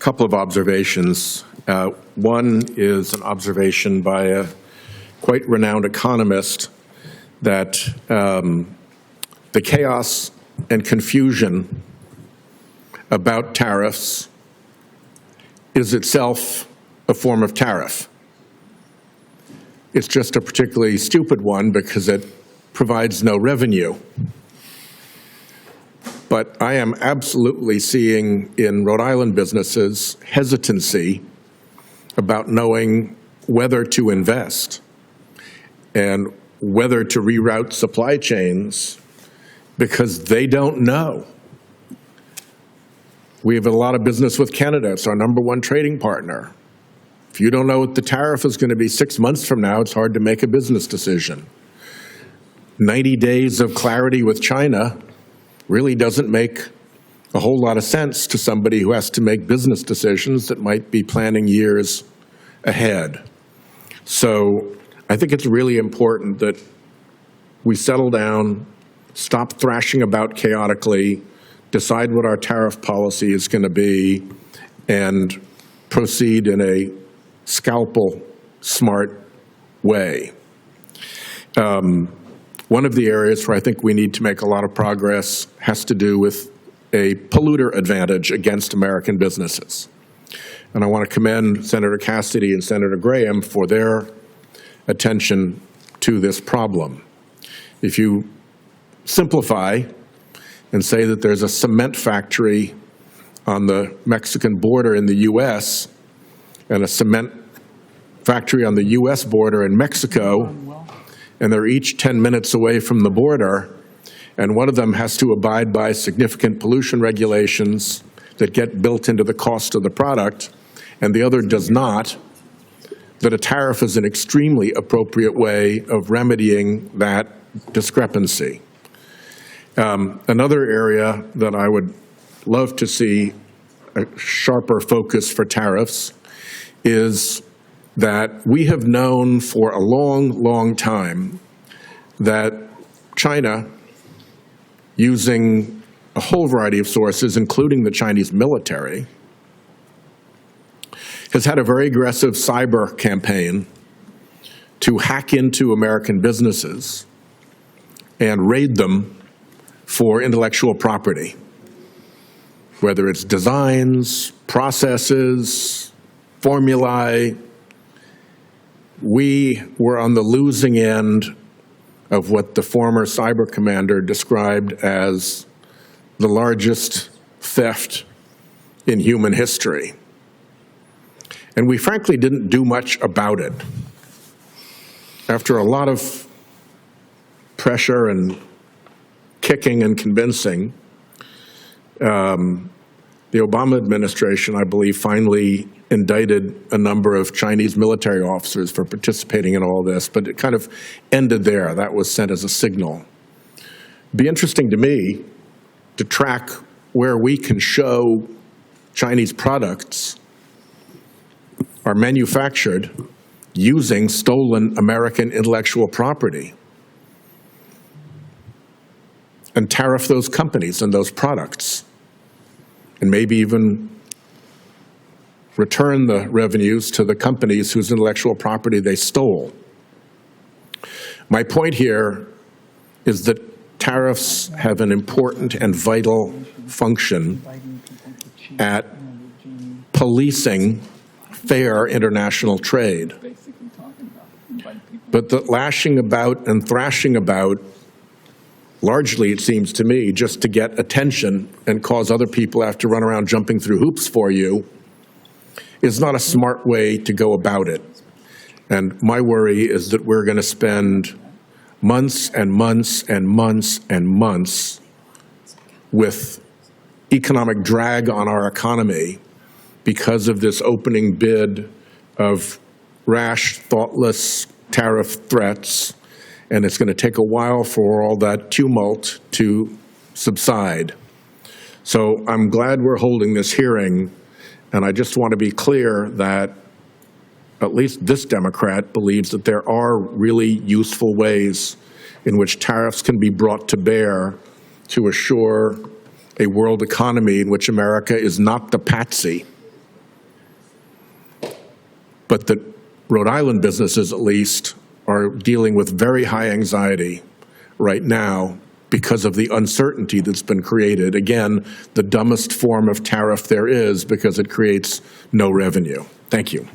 couple of observations. One is an observation by a quite renowned economist that the chaos and confusion about tariffs is itself a form of tariff. It's just a particularly stupid one because it provides no revenue. But I am absolutely seeing in Rhode Island businesses hesitancy about knowing whether to invest and whether to reroute supply chains because they don't know. We have a lot of business with Canada. It's our #1 trading partner. If you don't know what the tariff is going to be 6 months from now, it's hard to make a business decision. 90 days of clarity with China really doesn't make a whole lot of sense to somebody who has to make business decisions that might be planning years ahead. So I think it's really important that we settle down, stop thrashing about chaotically, decide what our tariff policy is going to be, and proceed in a scalpel smart way. One of the areas where I think we need to make a lot of progress has to do with a polluter advantage against American businesses. And I want to commend Senator Cassidy and Senator Graham for their attention to this problem. If you simplify and say that there's a cement factory on the Mexican border in the U.S. and a cement factory on the U.S. border in Mexico, and they're each 10 minutes away from the border, and one of them has to abide by significant pollution regulations that get built into the cost of the product, and the other does not, that a tariff is an extremely appropriate way of remedying that discrepancy. Another area that I would love to see a sharper focus for tariffs is that we have known for a long, long time that China, using a whole variety of sources, including the Chinese military, has had a very aggressive cyber campaign to hack into American businesses and raid them for intellectual property, whether it's designs, processes, formulae. We were on the losing end of what the former cyber commander described as the largest theft in human history. And we frankly didn't do much about it. After a lot of pressure and kicking and convincing, the Obama administration, I believe, finally indicted a number of Chinese military officers for participating in all this, but it kind of ended there. That was sent as a signal. It'd be interesting to me to track where we can show Chinese products are manufactured using stolen American intellectual property and tariff those companies and those products, and maybe even return the revenues to the companies whose intellectual property they stole. My point here is that tariffs have an important and vital function at policing fair international trade. But the lashing about and thrashing about, largely, it seems to me, just to get attention and cause other people to have to run around jumping through hoops for you, is not a smart way to go about it. And my worry is that we're going to spend months and months and months and months with economic drag on our economy because of this opening bid of rash, thoughtless tariff threats, and it's going to take a while for all that tumult to subside. So I'm glad we're holding this hearing, and I just want to be clear that at least this Democrat believes that there are really useful ways in which tariffs can be brought to bear to assure a world economy in which America is not the patsy but that Rhode Island businesses, at least, are dealing with very high anxiety right now because of the uncertainty that's been created. Again, the dumbest form of tariff there is because it creates no revenue. Thank you.